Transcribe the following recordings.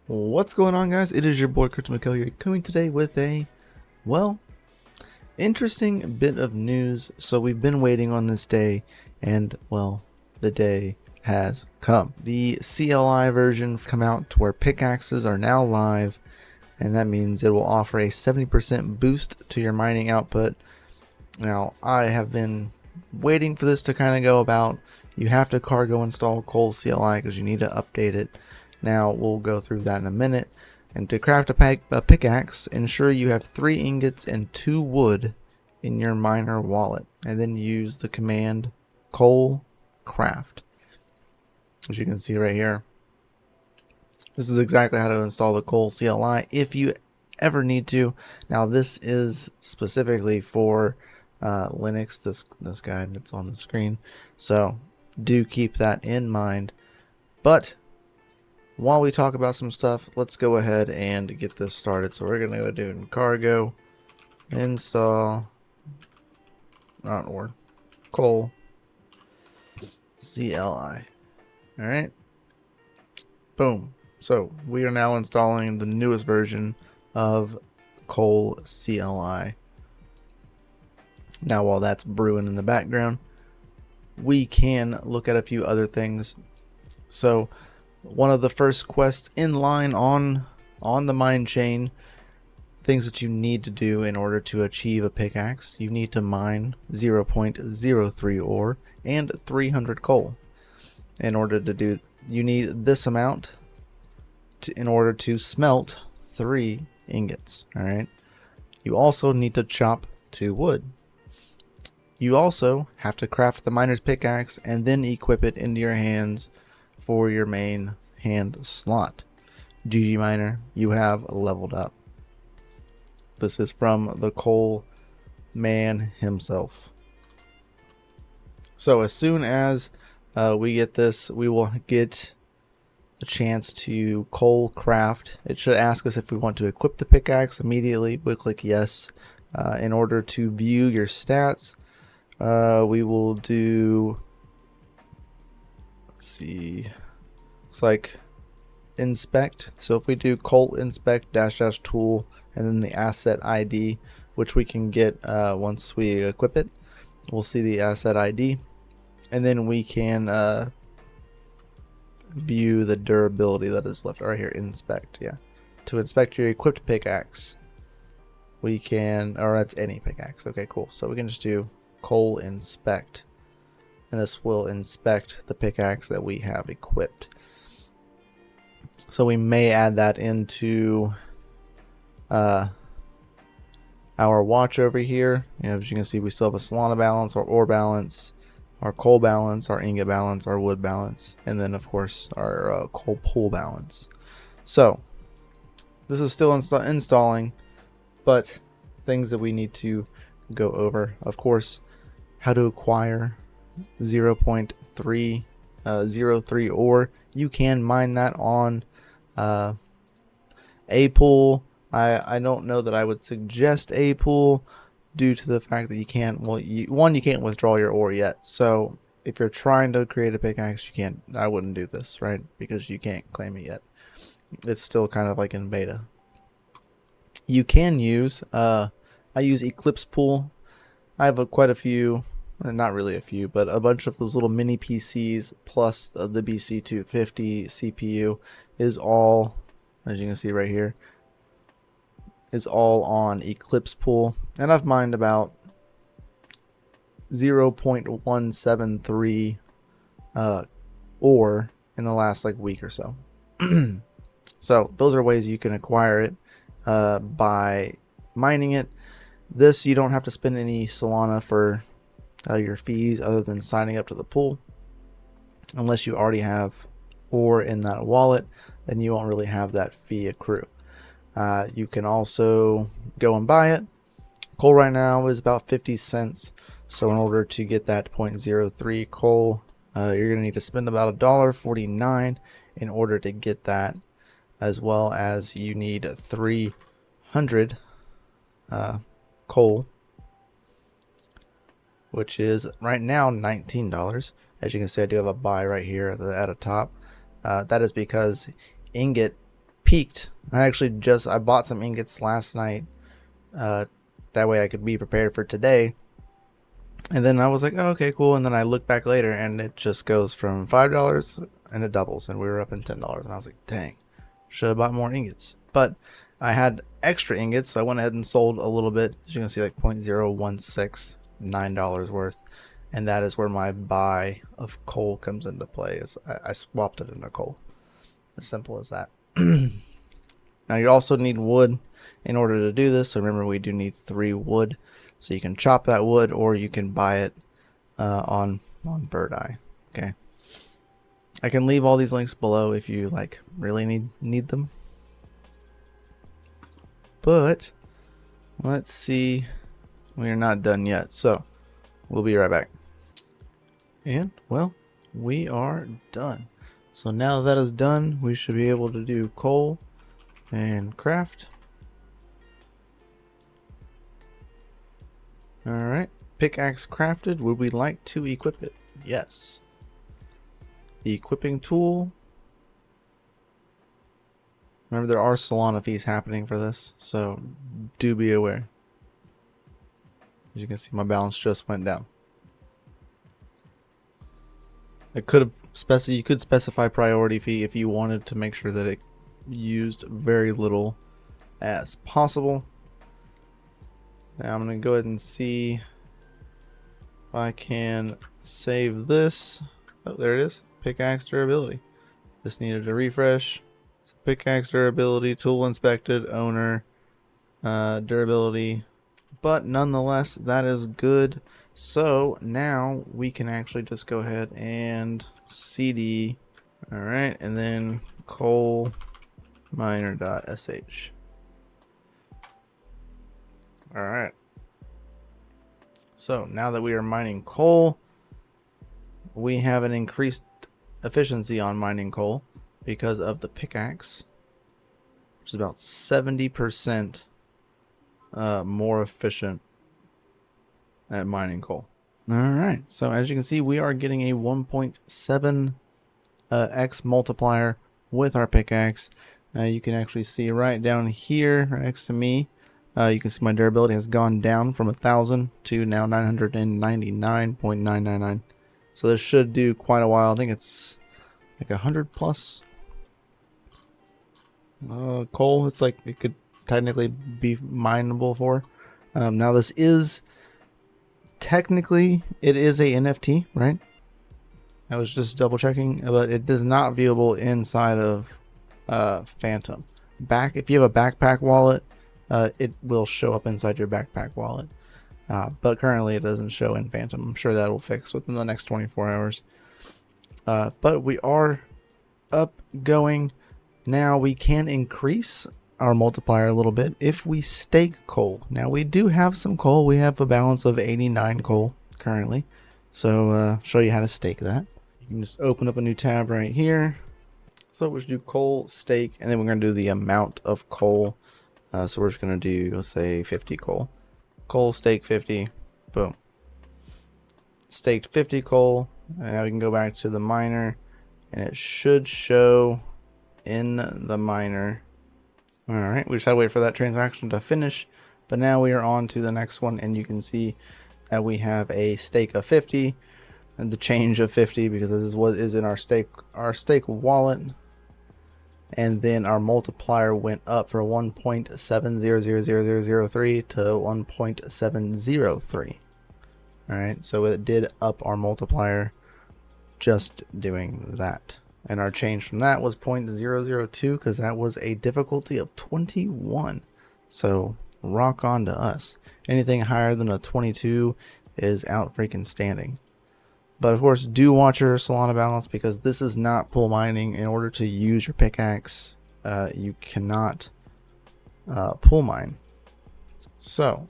What's going on, guys? It is your boy CryptoMykel here, coming today with a, well, interesting bit of news. So we've been waiting on this day, and well, the day has come. The CLI version come out to where pickaxes are now live, and that means it will offer a 70% boost to your mining output. Now, I have been waiting for this to kind of go about. You have to cargo install Coal-cli Crate because you need to update it. Now, we'll go through that in a minute. And to craft a pickaxe, ensure you have 3 ingots and 2 wood in your miner wallet. And then use the command Coal-craft. As you can see right here. This is exactly how to install the Coal-cli Crate if you ever need to. Now, this is specifically for Linux, this guide that's on the screen. So, do keep that in mind. But while we talk about some stuff, let's go ahead and get this started. So we're going to go do cargo, install, Coal-cli. Alright. Boom. So we are now installing the newest version of Coal-cli. Now while that's brewing in the background, we can look at a few other things. So one of the first quests in line on the mine chain, things that you need to do in order to achieve a pickaxe, you need to mine 0.03 ore and 300 coal. In order to do, you need this amount in order to smelt 3 ingots. Alright. You also need to chop 2 wood. You also have to craft the miner's pickaxe and then equip it into your hands for your main hand slot. DCAminer, you have leveled up. This is from the coal man himself. So as soon as we get this, we will get a chance to coal craft. It should ask us if we want to equip the pickaxe immediately. We'll click yes. In order to view your stats, we will do, let's see, looks like inspect. So if we do coal inspect -- tool and then the asset ID, which we can get once we equip it, we'll see the asset ID, and then we can view the durability that is left right here. Inspect, yeah. To inspect your equipped pickaxe, we can, or that's any pickaxe. Okay, cool. So we can just do coal inspect, and this will inspect the pickaxe that we have equipped. So we may add that into our watch over here. As you can see, we still have a Solana balance, our ore balance, our coal balance, our ingot balance, our wood balance, and then of course our coal pool balance. So this is still installing, but things that we need to go over, of course, how to acquire 0.303 ore. You can mine that on a pool. I don't know that I would suggest a pool due to the fact that you can't, well, you can't withdraw your ore yet. So if you're trying to create a pickaxe, you can't. I wouldn't do this, right? Because you can't claim it yet. It's still kind of like in beta. You can use I use Eclipse Pool. I have quite a few, not really a few, but a bunch of those little mini PCs plus the BC250 CPU is all, as you can see right here, is all on Eclipse Pool, and I've mined about 0.173 ore in the last week or so. So those are ways you can acquire it by mining it. This, you don't have to spend any Solana for your fees other than signing up to the pool. Unless you already have ore in that wallet, then you won't really have that fee accrue. You can also go and buy it. Coal right now is about 50 cents. So in order to get that 0.03 coal, you're going to need to spend about $1.49 in order to get that, as well as you need 300 coal, which is right now $19. As you can see, I do have a buy right here at the top. That is because ingot peaked. I bought some ingots last night. That way I could be prepared for today. And then I was like, oh, okay, cool. And then I look back later and it just goes from $5 and it doubles. And we were up in $10. And I was like, dang, should have bought more ingots. But I had extra ingots, so I went ahead and sold a little bit. As you can see, like $0.016, $9 worth. And that is where my buy of coal comes into play. Is I swapped it into coal. As simple as that. Now you also need wood in order to do this. So remember, we do need 3 wood. So you can chop that wood or you can buy it on Bird Eye. Okay. I can leave all these links below if you like really need them. But let's see. We are not done yet. So we'll be right back. And well, we are done. So now that is done, we should be able to do coal and craft. Alright, pickaxe crafted. Would we like to equip it? Yes. The equipping tool. Remember, there are Solana fees happening for this, so do be aware. As you can see, my balance just went down. It could have you could specify priority fee if you wanted to make sure that it used very little as possible. Now I'm going to go ahead and see if I can save this. Oh, there it is. Pickaxe durability. Just needed to refresh. So pickaxe durability, tool inspected, owner, durability. But nonetheless, that is good. So now we can actually just go ahead and cd. Alright, and then coal-miner.sh. Alright. So now that we are mining coal, we have an increased efficiency on mining coal because of the pickaxe, which is about 70% more efficient at mining coal. Alright, so as you can see, we are getting a 1.7 x multiplier with our pickaxe. You can actually see right down here right next to me, you can see my durability has gone down from 1,000 to now 999.999. So this should do quite a while. I think it's like 100 plus. Coal, it's like it could technically be mineable for. Now this is technically, it is a NFT, right? I was just double checking, but it is not viewable inside of Phantom. If you have a backpack wallet, it will show up inside your backpack wallet. But currently it doesn't show in Phantom. I'm sure that will fix within the next 24 hours. But we are up going. Now we can increase our multiplier a little bit if we stake coal. Now we do have some coal. We have a balance of 89 coal currently. So show you how to stake that. You can just open up a new tab right here. So we'll do coal, stake, and then we're going to do the amount of coal. So we're just going to do, let's say, 50 coal. Coal, stake 50, boom. Staked 50 coal, and now we can go back to the miner, and it should show in the miner. Alright, we just had to wait for that transaction to finish, but now we are on to the next one, and you can see that we have a stake of 50, and the change of 50, because this is what is in our stake wallet. And then our multiplier went up from 1.700003 to 1.703. Alright, so it did up our multiplier just doing that. And our change from that was 0.002 because that was a difficulty of 21. So rock on to us. Anything higher than a 22 is out freaking standing. But of course, do watch your Solana balance because this is not pool mining. In order to use your pickaxe, you cannot pool mine. So,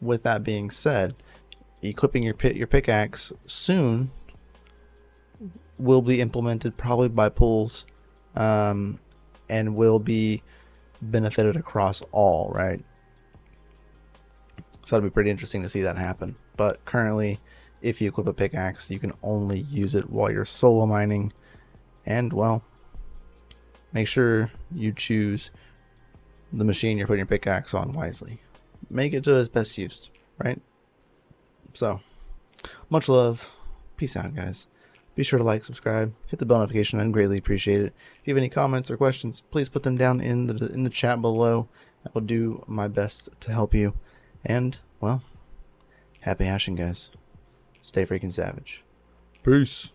with that being said, equipping your pickaxe soon will be implemented probably by pools, and will be benefited across all, right? So that'll be pretty interesting to see that happen. But currently, if you equip a pickaxe, you can only use it while you're solo mining. And well, make sure you choose the machine you're putting your pickaxe on wisely. Make it to its best use, right? So, much love. Peace out, guys. Be sure to like, subscribe, hit the bell notification. I'd greatly appreciate it. If you have any comments or questions, please put them down in the chat below. I will do my best to help you. And, well, happy hashing, guys. Stay freaking savage. Peace.